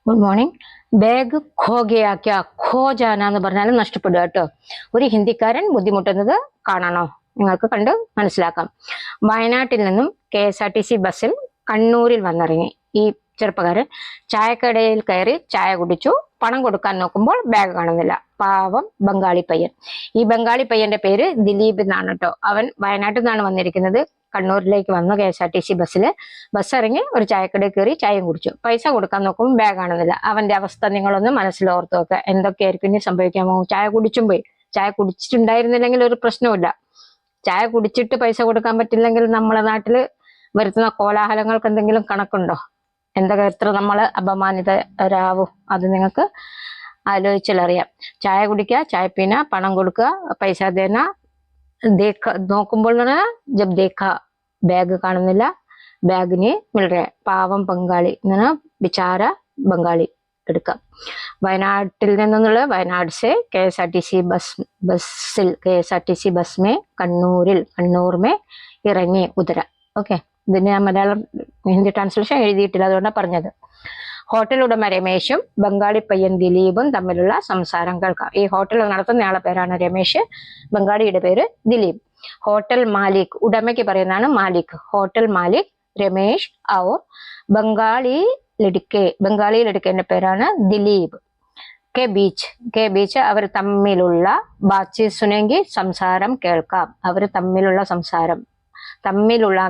Good morning. Bag kho Gaya ക്യാ? ഖോ ജാന എന്ന് പറഞ്ഞാൽ നഷ്ടപ്പെടുക കേട്ടോ. ഒരു ഹിന്ദിക്കാരൻ ബുദ്ധിമുട്ടുന്നത് കാണണോ? നിങ്ങൾക്ക് കണ്ട് മനസ്സിലാക്കാം. വയനാട്ടിൽ നിന്നും KSRTC ബസ്സിൽ കണ്ണൂരിൽ വന്നിറങ്ങി ഈ ചെറുപ്പക്കാരൻ. ചായക്കടയിൽ കയറി ചായ കുടിച്ചു. പണം കൊടുക്കാൻ നോക്കുമ്പോൾ ബാഗ് കാണുന്നില്ല. പാവം ബംഗാളി പയ്യൻ. ഈ ബംഗാളി പയ്യന്റെ പേര് ദിലീപ് എന്നാണ് കേട്ടോ. അവൻ വയനാട്ടിൽ നിന്നാണ് വന്നിരിക്കുന്നത്. കണ്ണൂരിലേക്ക് വന്നു KSRTC ബസ്സിൽ. ബസ് ഇറങ്ങി ഒരു ചായക്കടയിൽ കയറി ചായയും കുടിച്ചു. പൈസ കൊടുക്കാൻ നോക്കുമ്പോൾ ബാഗ് കാണുന്നില്ല. അവന്റെ അവസ്ഥ നിങ്ങളൊന്ന് മനസ്സിലോർത്ത് നോക്കുക. എന്തൊക്കെയായിരിക്കും ഇനി സംഭവിക്കാൻ പോകും? ചായ കുടിച്ചും പോയി. ചായ കുടിച്ചിട്ടുണ്ടായിരുന്നില്ലെങ്കിൽ ഒരു പ്രശ്നവുമില്ല. ചായ കുടിച്ചിട്ട് പൈസ കൊടുക്കാൻ പറ്റില്ലെങ്കിൽ നമ്മളെ നാട്ടിൽ വരുത്തുന്ന കോലാഹലങ്ങൾക്ക് എന്തെങ്കിലും കണക്കുണ്ടോ? എന്തൊക്കെ എത്ര നമ്മൾ അപമാനിതരാവും അത് നിങ്ങൾക്ക് ആലോചിച്ചാലറിയാം. ചായ കുടിക്കുക, ചായ പീന, പണം കൊടുക്കുക, പൈസ ദേന. നോക്കുമ്പോൾ ജബ് ദേഖ ബാഗ് കാണുന്നില്ല. ബാഗിന് മിൽറെ പാവം ബംഗാളി ബിചാര ബംഗാളി എടുക്കാം. വയനാട്ടിൽ നിന്നുള്ള വയനാട് से KSRTC ബസ്സിൽ KSRTC ബസ് में കണ്ണൂർ में ഇറങ്ങി ഉത്തര. ഓക്കെ, ഇതിന് ഞാൻ മലയാളം ഹിന്ദി ട്രാൻസ്ലേഷൻ എഴുതിയിട്ടില്ല, അതുകൊണ്ടാണ് പറഞ്ഞത്. ഹോട്ടൽ ഉടമ രമേശും ബംഗാളി പയ്യൻ ദിലീപും തമ്മിലുള്ള സംസാരം കേൾക്കാം. ഈ ഹോട്ടൽ നടത്തുന്നയാളെ പേരാണ് രമേശ്, ബംഗാളിയുടെ പേര് ദിലീപ്. ഹോട്ടൽ മാലിക്, ഉടമയ്ക്ക് പറയുന്നതാണ് മാലിക്. ഹോട്ടൽ മാലിക് രമേശ് ഔർ ബംഗാളി ലടുക്കേന്റെ പേരാണ് ദിലീപ്. കെ ബീച്ച് അവർ തമ്മിലുള്ള ബാത്ചീത് സുനെങ്കി, സംസാരം കേൾക്കാം. അവർ തമ്മിലുള്ള സംസാരം, തമ്മിലുള്ള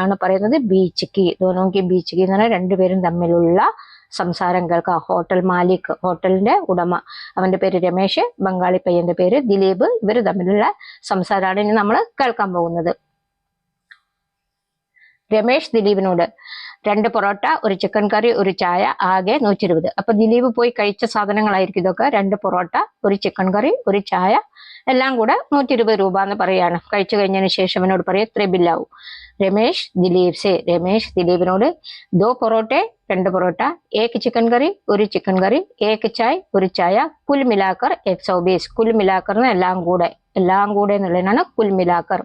ആണ് പറയുന്നത് ബീച്ച് ദോനോങ്കി ബീച്ച് എന്ന് പറഞ്ഞാൽ രണ്ടുപേരും തമ്മിലുള്ള സംസാരം കേൾക്കാം. ഹോട്ടൽ മാലിക്, ഹോട്ടലിന്റെ ഉടമ, അവന്റെ പേര് രമേശ്, ബംഗാളി പയ്യന്റെ പേര് ദിലീപ്. ഇവർ തമ്മിലുള്ള സംസാരമാണ് ഇനി നമ്മൾ കേൾക്കാൻ പോകുന്നത്. രമേശ് ദിലീപിനോട് 2 പൊറോട്ട, ഒരു ചിക്കൻ കറി, ഒരു ചായ, ആകെ 120. അപ്പൊ ദിലീപ് പോയി കഴിച്ച സാധനങ്ങളായിരിക്കും ഇതൊക്കെ. 2 പൊറോട്ട, ഒരു ചിക്കൻ കറി, ഒരു ചായ, എല്ലാം കൂടെ 120 രൂപ എന്ന് പറയാണ്. കഴിച്ചു കഴിഞ്ഞതിന് ശേഷം അവനോട് പറയാം എത്ര ബില്ലാവും. രമേശ് ദിലീപിനോട് 2 പൊറോട്ടെ, 2 പൊറോട്ട, 1 ചിക്കൻ കറി, ഒരു ചിക്കൻ കറി, 1 ചായ, ഒരു ചായ, കുൽ മിലാക്കർ 120. കുൽ മിലാക്കർ എല്ലാം കൂടെ എന്നുള്ളതിനാണ് കുൽ മിലാക്കർ.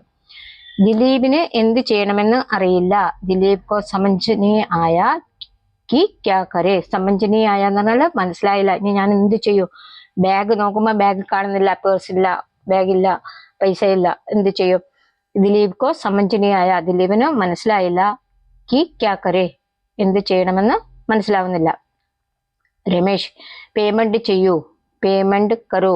ദിലീപിന് എന്ത് ചെയ്യണമെന്ന് അറിയില്ല. ദിലീപ് കോ സമഞ്ച് നീ ആയ കി ക്യാ കരേ? സമഞ്ച് നീ ആയ എന്ന് പറഞ്ഞാൽ മനസ്സിലായില്ല, ഇനി ഞാൻ എന്ത് ചെയ്യൂ? ബാഗ് നോക്കുമ്പോ ബാഗ് കാണുന്നില്ല, പേഴ്സില്ല, ബാഗില്ല, പൈസ ഇല്ല, എന്ത് ചെയ്യും? ദിലീപ് കോ സമഞ്ച് നീ ആയ, ദിലീപിന് മനസ്സിലായില്ല. കി ക്യാ കരേ, എന്ത് ചെയ്യണമെന്ന് മനസ്സിലാവുന്നില്ല. രമേശ് പേയ്മെന്റ് ചെയ്യൂ, പേയ്മെന്റ് കരോ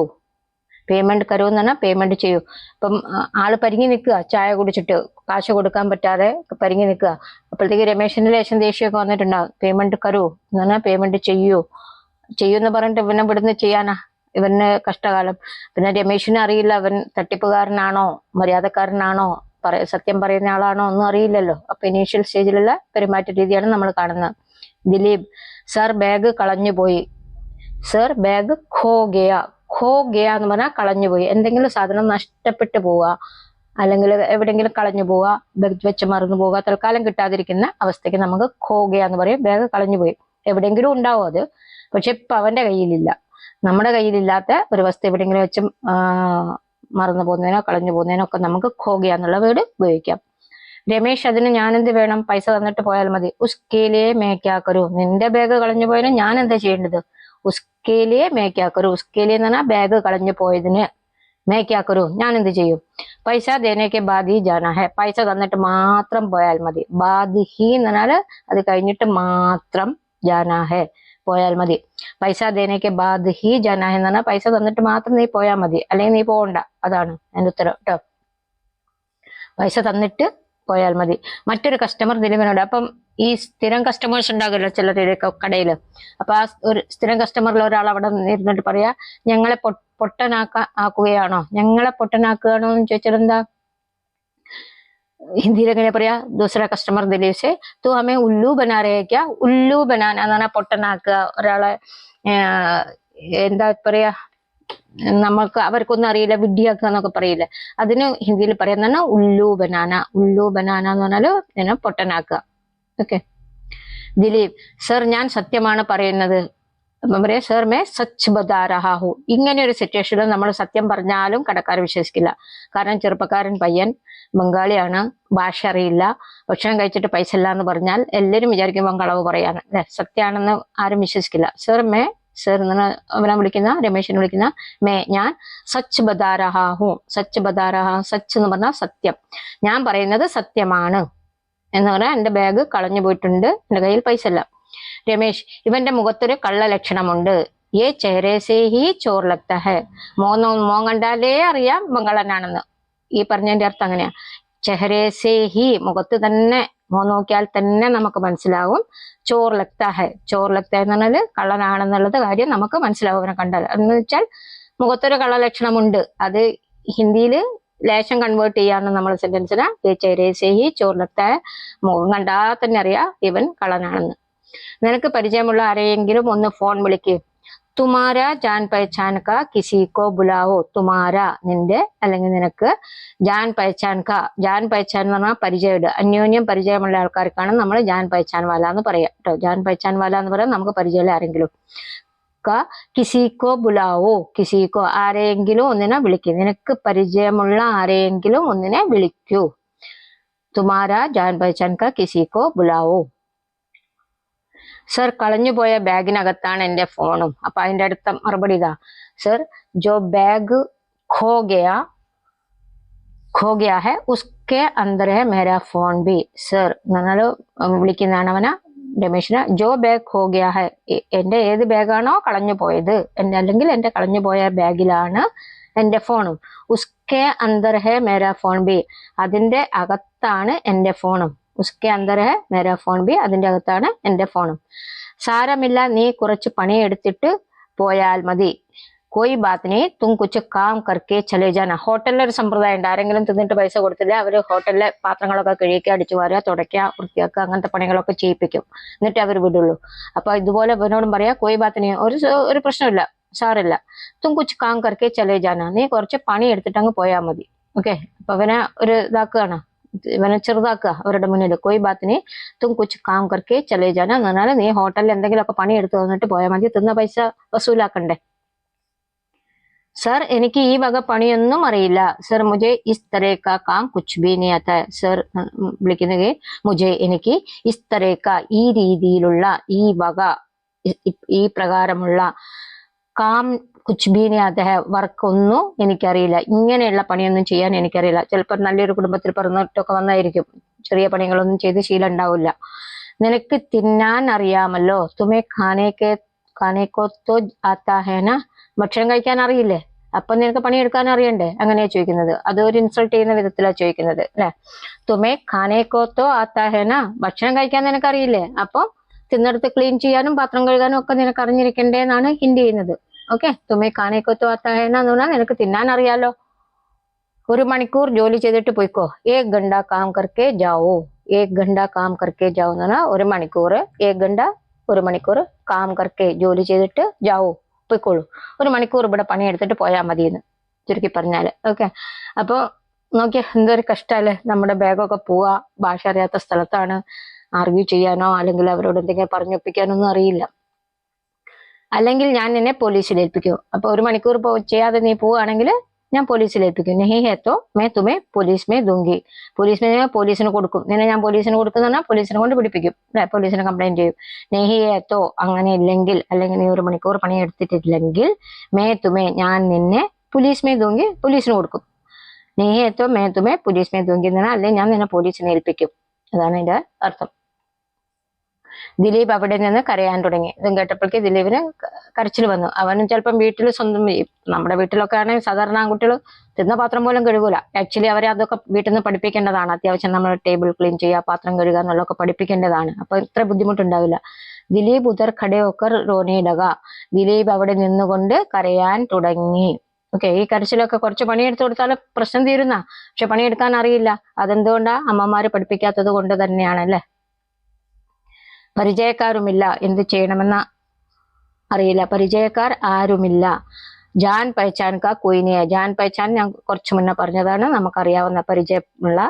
എന്ന് പറഞ്ഞാൽ പേയ്മെന്റ് ചെയ്യൂ. ഇപ്പം ആള് പരിങ്ങി നിൽക്കുക, ചായ കുടിച്ചിട്ട് കാശ് കൊടുക്കാൻ പറ്റാതെ പരിങ്ങി നിൽക്കുക. അപ്പോഴത്തേക്ക് രമേശിന്റെ ലേശം ദേഷ്യമൊക്കെ വന്നിട്ടുണ്ടാവും. പേയ്മെന്റ് കരൂ എന്ന് പറഞ്ഞാൽ പേയ്മെന്റ് ചെയ്യൂന്ന് പറഞ്ഞിട്ട് ഇവനെ ഇവിടുന്ന് ചെയ്യാനാ? ഇവന് കഷ്ടകാലം. പിന്നെ രമേശിന് അറിയില്ല അവൻ തട്ടിപ്പുകാരനാണോ മര്യാദക്കാരനാണോ സത്യം പറയുന്ന ആളാണോ ഒന്നും അറിയില്ലല്ലോ. അപ്പൊ ഇനീഷ്യൽ സ്റ്റേജിലുള്ള പെരുമാറ്റ രീതിയാണ് നമ്മൾ കാണുന്നത്. ദിലീപ് സർ ബാഗ് കളഞ്ഞുപോയി. സർ ബാഗ് ഖോ ഗയ എന്ന് പറഞ്ഞാൽ കളഞ്ഞുപോയി. എന്തെങ്കിലും സാധനം നഷ്ടപ്പെട്ടു പോവുക, അല്ലെങ്കിൽ എവിടെയെങ്കിലും കളഞ്ഞു പോവുക, ബാഗ് വെച്ച് മറന്നു പോവുക, തൽക്കാലം കിട്ടാതിരിക്കുന്ന അവസ്ഥയ്ക്ക് നമുക്ക് ഖോ ഗയ എന്ന് പറയും. ബാഗ് കളഞ്ഞുപോയി. എവിടെയെങ്കിലും ഉണ്ടാവും അത്, പക്ഷെ ഇപ്പൊ അവന്റെ കയ്യിലില്ല. നമ്മുടെ കയ്യിലില്ലാത്ത ഒരു വസ്തു എവിടെയെങ്കിലും വെച്ച് മറന്നു പോകുന്നതിനോ കളഞ്ഞു പോകുന്നതിനോ ഒക്കെ നമുക്ക് ഖോ ഗയ എന്നുള്ള വേർഡ് ഉപയോഗിക്കാം. രമേശ് അതിന് ഞാനെന്ത് വേണം? പൈസ തന്നിട്ട് പോയാൽ മതി. ഉസ്കേലിയെ മേക്കാക്കരു, നിന്റെ ബാഗ് കളഞ്ഞു പോയാലും ഞാൻ എന്താ ചെയ്യേണ്ടത്? ഉസ്കേലിയെ മേക്കാക്കരു. ഉസ്കേലിയെ എന്ന് പറഞ്ഞാൽ ബാഗ് കളഞ്ഞു പോയതിന് മേക്കാക്കരു, ഞാൻ എന്ത് ചെയ്യും? പൈസ ദേനേക്കെ ബാദി ജാനാ ഹെ, പൈസ തന്നിട്ട് മാത്രം പോയാൽ മതി. ബാദി ഹി എന്ന് പറഞ്ഞാൽ അത് കഴിഞ്ഞിട്ട് മാത്രം, ജാനാ ഹെ പോയാൽ മതി. പൈസ ദേനേക്കെ ബാദ് ഹി ജാനാ ഹെ എന്ന് പറഞ്ഞാൽ പൈസ തന്നിട്ട് മാത്രം നീ പോയാൽ മതി, അല്ലെങ്കിൽ നീ പോകണ്ട. അതാണ് എന്റെ ഉത്തരം കേട്ടോ. പൈസ തന്നിട്ട് പോയാൽ മതി. മറ്റൊരു കസ്റ്റമർ ദിലീപിനോട്, അപ്പം ഈ സ്ഥിരം കസ്റ്റമേഴ്സ് ഉണ്ടാകുമല്ലോ ചിലരുടെ കടയിൽ. അപ്പൊ ആ ഒരു സ്ഥിരം കസ്റ്റമറിൽ ഒരാൾ അവിടെ ഇരുന്നിട്ട് പറയാ, ഞങ്ങളെ ആക്കുകയാണോ എന്ന് ചോദിച്ചാൽ എന്താ ഹിന്ദിയിൽ എങ്ങനെ പറയാ? ദൂസറ കസ്റ്റമർ ദിലീപ് സെ തൂ ഹമേ ഉല്ലു ബനാ രഹേ ക്യാ? ഉല്ലു ബനാന എന്ന് പറഞ്ഞാൽ പൊട്ടനാക്കുക, ഒരാളെ എന്താ പറയാ, നമ്മൾക്ക് അവർക്കൊന്നും അറിയില്ല, വിഡ്ഢിയാക്കുക എന്നൊക്കെ പറയില്ല. അതിന് ഹിന്ദിയിൽ പറയുന്ന ഉല്ലു ബനാന എന്ന് പറഞ്ഞാല് പൊട്ടനാക്കുക. ഓക്കെ. ദിലീപ് സർ ഞാൻ സത്യമാണ് പറയുന്നത്. അപ്പം പറയാം സർ മേ സച്ച് ബതാ രഹാ ഹൂ. ഇങ്ങനെ ഒരു സിറ്റുവേഷനിൽ നമ്മൾ സത്യം പറഞ്ഞാലും കടക്കാർ വിശ്വസിക്കില്ല. കാരണം ചെറുപ്പക്കാരൻ പയ്യൻ ബംഗാളിയാണ്, ഭാഷ അറിയില്ല, ഭക്ഷണം കഴിച്ചിട്ട് പൈസ ഇല്ല എന്ന് പറഞ്ഞാൽ എല്ലാവരും വിചാരിക്കുമ്പോൾ കളവ് പറയാന്ന് അല്ലെ, സത്യമാണെന്ന് ആരും വിശ്വസിക്കില്ല. സർ മേ, സർ എന്ന് അവനെ വിളിക്കുന്ന, രമേശിനെ വിളിക്കുന്ന മേ, ഞാൻ സച്ച് ബതാ രഹാ ഹൂ. സച്ച് ബതാ രഹാ, സച്ച് എന്ന് പറഞ്ഞാൽ സത്യം, ഞാൻ പറയുന്നത് സത്യമാണ് എന്ന് പറഞ്ഞാൽ എന്റെ ബാഗ് കളഞ്ഞു പോയിട്ടുണ്ട്, എന്റെ കയ്യിൽ പൈസ ഇല്ല. രമേശ്, ഇവന്റെ മുഖത്തൊരു കള്ള ലക്ഷണമുണ്ട്. ഏ ചെഹ്റേസേ ഹി ചോർ ലഗ്താ ഹൈ. മോൻ കണ്ടാലേ അറിയാം ബംഗാളനാണെന്ന്. ഈ പറഞ്ഞതിന്റെ അർത്ഥം അങ്ങനെയാ. ചെഹ്റേസേ ഹി, മുഖത്ത് തന്നെ, മോൻ നോക്കിയാൽ തന്നെ നമുക്ക് മനസ്സിലാവും. ചോർ ലഗ്താ ഹൈ, ചോർ ലഗ്താ എന്ന് പറഞ്ഞാല് കള്ളനാണെന്നുള്ളത് കാര്യം നമുക്ക് മനസ്സിലാവും അവനെ കണ്ടാൽ. എന്ന് വെച്ചാൽ മുഖത്തൊരു കള്ള ലക്ഷണമുണ്ട്. അത് ഹിന്ദിയില് ലേശം കൺവേർട്ട് ചെയ്യാന്ന് നമ്മൾ സെന്റൻസിന് ഏ ചെഹ്റേസേ ഹി ചോർ ലഗ്താ ഹൈ, മുഖം കണ്ടാൽ തന്നെ അറിയാം ഇവൻ കള്ളനാണെന്ന്. നിനക്ക് പരിചയമുള്ള ആരെയെങ്കിലും ഒന്ന് ഫോൺ വിളിക്ക്. തുമാര ജാൻ പഹചാൻ കാ കിസിക്കോ ബുലാവോ. തുമാര, നിന്റെ അല്ലെങ്കിൽ നിനക്ക്, ജാൻ പഹചാൻ കാ, ജാൻ പഹചാൻ എന്ന് പറഞ്ഞാൽ പരിചയമുണ്ട്, അന്യോന്യം പരിചയമുള്ള ആൾക്കാർക്കാണ് നമ്മൾ ജാൻ പഹചാൻ വാല എന്ന് പറയാം കേട്ടോ. ജാൻ പഹചാൻ വാല എന്ന് പറയാം നമുക്ക് പരിചയമുള്ള ആരെങ്കിലും. കാ കിസിക്കോ ബുലാവോ, കിസിക്കോ ആരെയെങ്കിലും ഒന്നിനെ വിളിക്കൂ. നിനക്ക് പരിചയമുള്ള ആരെയെങ്കിലും ഒന്നിനെ വിളിക്കൂ. തുമാര ജാൻ പഹചാൻ കാ കിസിക്കോ ബുലാവോ. സർ, കളഞ്ഞുപോയ ബാഗിനകത്താണ് എന്റെ ഫോണും. അപ്പൊ അതിന്റെ അടുത്ത മറുപടി ഇതാ. സർ, ജോ ബാഗ് ഖോ ഗയാ ഹെ ഉസ്കെ അന്തർ ഹെ മേരാ ഫോൺ ബി. സർ, നിങ്ങൾ വിളിക്കുന്നതാണ് അവനെ, രമേശിനെ. ജോ ബാഗ് ഖോ ഗയാ ഹെ, എന്റെ ഏത് ബാഗാണോ കളഞ്ഞു പോയത്, അല്ലെങ്കിൽ എന്റെ കളഞ്ഞു പോയ ബാഗിലാണ് എന്റെ ഫോണും. ഉസ്കെ അന്തർ ഹെ മേരാ ഫോൺ ബി, അതിന്റെ അകത്താണ് എന്റെ ഫോണും. ഉസ്കെ അന്തർ ഹെ മേരാ ഫോൺ ബി, അതിന്റെ അകത്താണ് എന്റെ ഫോണും. സാരമില്ല, നീ കുറച്ച് പണിയെടുത്തിട്ട് പോയാൽ മതി. കോയി ബാത് നീ, തും കുച്ച് കാം കർക്കെ ചലേ ജാന. ഹോട്ടലിലെ ഒരു സമ്പ്രദായം ഉണ്ട്, ആരെങ്കിലും തിന്നിട്ട് പൈസ കൊടുത്തില്ല അവര് ഹോട്ടലിലെ പാത്രങ്ങളൊക്കെ കഴുകിക്കുക, അടിച്ചു വാരുക, തുടയ്ക്കുക, വൃത്തിയാക്കുക, അങ്ങനത്തെ പണികളൊക്കെ ചെയ്യിപ്പിക്കും, എന്നിട്ട് അവർ വിടുള്ളൂ. അപ്പൊ ഇതുപോലെ ഇവനോടും പറയാ, കോയി ബാത് നീ, ഒരു പ്രശ്നമില്ല, സാറില്ല, തും കുച്ച് കാം കർക്കെ ചലേ ജാന, നീ കുറച്ച് പണി എടുത്തിട്ട് അങ്ങ് പോയാൽ മതി. ഓക്കെ, അപ്പൊ അവനെ ഒരു ഇതാക്കുകയാണ്, ഇവനെ ചെറുതാക്കുക അവരുടെ മുന്നിൽ. കോയി ബാത്തിനി തും കുച്ച് കാം കർക്കെ ചലേ ജാന എന്ന് പറഞ്ഞാൽ നീ ഹോട്ടലിൽ എന്തെങ്കിലുമൊക്കെ പണി എടുത്തു തന്നിട്ട് പോയാൽ മതി, തിന്ന പൈസ വസൂലാക്കണ്ടേ. സർ, എനിക്ക് ഈ വക പണിയൊന്നും അറിയില്ല. സർ, മുझे इस तरह का काम कुछ भी नहीं आता है. സർ വിളിക്കുന്നത് മുझे, എനിക്ക്, ഇസ് तरह का, ഈ രീതിയിലുള്ള, ഈ വക, ഈ പ്രകാരമുള്ള, കാം കുച്ച് ബി नहीं आता है, വർക്ക് ഒന്നും എനിക്കറിയില്ല, ഇങ്ങനെയുള്ള പണിയൊന്നും ചെയ്യാൻ എനിക്കറിയില്ല. ചിലപ്പോൾ നല്ലൊരു കുടുംബത്തിൽ പിറന്നിട്ടൊക്കെ വന്നായിരിക്കും, ചെറിയ പണികളൊന്നും ചെയ്ത് ശീലം ഉണ്ടാവില്ല. നിനക്ക് തിന്നാൻ അറിയാമല്ലോ. തുമേ ഖാനേക്കോ തോ ആത്താ ഹേ നാ, ഭക്ഷണം കഴിക്കാൻ അറിയില്ലേ, അപ്പൊ നിനക്ക് പണിയെടുക്കാൻ അറിയണ്ടേ, അങ്ങനെയാ ചോദിക്കുന്നത്. അതൊരു ഇൻസൾട്ട് ചെയ്യുന്ന വിധത്തിലാ ചോദിക്കുന്നത് അല്ലെ. തുമേ ഖാനേക്കോ തോ ആത്താ ഹേ നാ, ഭക്ഷണം കഴിക്കാൻ നിനക്ക് അറിയില്ലേ, അപ്പൊ തിന്നെടുത്ത് ക്ലീൻ ചെയ്യാനും പാത്രം കഴുകാനും ഒക്കെ നിനക്ക് അറിഞ്ഞിരിക്കണ്ടേ എന്നാണ് ഹിന്റ് ചെയ്യുന്നത്. ഓക്കെ, തുമേ ഖാനേക്കോ തോ ആത്താ ഹേ നാ എന്ന് പറഞ്ഞാൽ നിനക്ക് തിന്നാൻ അറിയാലോ. 1 മണിക്കൂർ ജോലി ചെയ്തിട്ട് പോയിക്കോ. 1 घंटा काम करके जाओ. 1 घंटा काम करके जाओ എന്ന് പറഞ്ഞാൽ 1 മണിക്കൂർ, 1 മണിക്കൂർ കാം കർക്കെ, ജോലി ചെയ്തിട്ട് ജാവോ, പോയിക്കോളൂ. 1 മണിക്കൂർ ഇവിടെ പണിയെടുത്തിട്ട് പോയാൽ മതി എന്ന് ചുരുക്കി പറഞ്ഞാല്. ഓക്കെ, അപ്പൊ നോക്കിയ എന്തൊരു കഷ്ടല്ലേ, നമ്മുടെ ബാഗൊക്കെ പോവാ, ഭാഷ അറിയാത്ത സ്ഥലത്താണ്, ആർഗ്യൂ ചെയ്യാനോ അല്ലെങ്കിൽ അവരോട് എന്തെങ്കിലും പറഞ്ഞൊപ്പിക്കാനോ ഒന്നും അറിയില്ല. അല്ലെങ്കിൽ ഞാൻ നിന്നെ പോലീസിൽ ഏൽപ്പിക്കും. അപ്പൊ 1 മണിക്കൂർ ചെയ്യാതെ നീ പോവുകയാണെങ്കിൽ ഞാൻ പോലീസിൽ ഏൽപ്പിക്കും. നെഹി ഹേ തോ മേ തുമേ പോലീസ് മേ ദൂങ്കി. പോലീസിന് കൊടുക്കും, നിന്നെ ഞാൻ പോലീസിന് കൊടുക്കുന്ന പോലീസിനെ കൊണ്ട് പിടിപ്പിക്കും, പോലീസിന് കംപ്ലൈന്റ് ചെയ്യും. നെഹി ഹേ തോ, അങ്ങനെ ഇല്ലെങ്കിൽ, അല്ലെങ്കിൽ നീ 1 മണിക്കൂർ പണി എടുത്തിട്ടില്ലെങ്കിൽ, മേ തുമേ, ഞാൻ നിന്നെ പോലീസ് മേ ദൂങ്കി, പോലീസിന് കൊടുക്കും. നെഹി ഹേ തോ മേ തുമേ പോലീസ് മേ ദൂങ്കി എന്ന് പറഞ്ഞാൽ അല്ലെങ്കിൽ ഞാൻ നിന്നെ പോലീസിനെ ഏൽപ്പിക്കും, അതാണ് അതിന്റെ അർത്ഥം. ദിലീപ് അവിടെ നിന്ന് കരയാൻ തുടങ്ങി. ഇതും കേട്ടപ്പോഴേക്ക് ദിലീപിന് കരച്ചിൽ വന്നു. അവനും ചിലപ്പം വീട്ടിൽ സ്വന്തം, നമ്മുടെ വീട്ടിലൊക്കെ ആണെങ്കിൽ സാധാരണ ആൺകുട്ടികൾ തിന്ന പാത്രം പോലും കഴുകൂല. ആക്ച്വലി അവരെ അതൊക്കെ വീട്ടിൽ നിന്ന് പഠിപ്പിക്കേണ്ടതാണ്. അത്യാവശ്യം നമ്മൾ ടേബിൾ ക്ലീൻ ചെയ്യുക, പാത്രം കഴുകുക എന്നുള്ളതൊക്കെ പഠിപ്പിക്കേണ്ടതാണ്. അപ്പൊ ഇത്ര ബുദ്ധിമുട്ടുണ്ടാവില്ല. ദിലീപ് ഉദർ ഖഡേ ഹോക്കർ റോനെ ലഗാ. ദിലീപ് അവിടെ നിന്നുകൊണ്ട് കരയാൻ തുടങ്ങി. ഓക്കെ, ഈ കരച്ചിലൊക്കെ കുറച്ച് പണിയെടുത്ത് കൊടുത്താൽ പ്രശ്നം തീരുന്ന, പക്ഷെ പണിയെടുക്കാൻ അറിയില്ല. അതെന്തുകൊണ്ടാ? അമ്മമാര് പഠിപ്പിക്കാത്തത് കൊണ്ട് തന്നെയാണ് അല്ലെ. പരിചയക്കാരുമില്ല, എന്ത് ചെയ്യണമെന്ന് അറിയില്ല, പരിചയക്കാർ ആരുമില്ല. ജാൻ പഹചാൻ കാ കോയി നഹീ ഹൈ. ജാൻ പഹചാൻ ഞാൻ കുറച്ചു മുന്നേ പറഞ്ഞതാണ്, നമുക്കറിയാവുന്ന പരിചയമുള്ള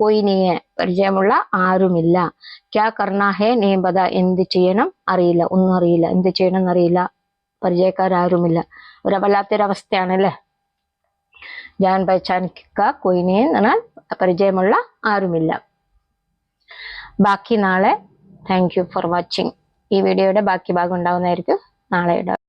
कोई नहीं है പരിചയമുള്ള ആരുമില്ല क्या करना है नहीं पता എന്ത് ചെയ്യണം അറിയില്ല ഒന്നും അറിയില്ല എന്ത് ചെയ്യണം എന്നറിയില്ല പരിചയക്കാരാരുമില്ല ഒരു വല്ലാത്തൊരവസ്ഥയാണല്ലേ ജാൻ പഹചാൻ കാ കോയി നെയ് എന്ന് പറഞ്ഞാൽ പരിചയമുള്ള ആരുമില്ല ബാക്കി നാളെ താങ്ക് യു ഫോർ വാച്ചിങ് ഈ വീഡിയോയുടെ ബാക്കി ഭാഗം ഉണ്ടാവുന്നതായിരിക്കും നാളെ ഇടാം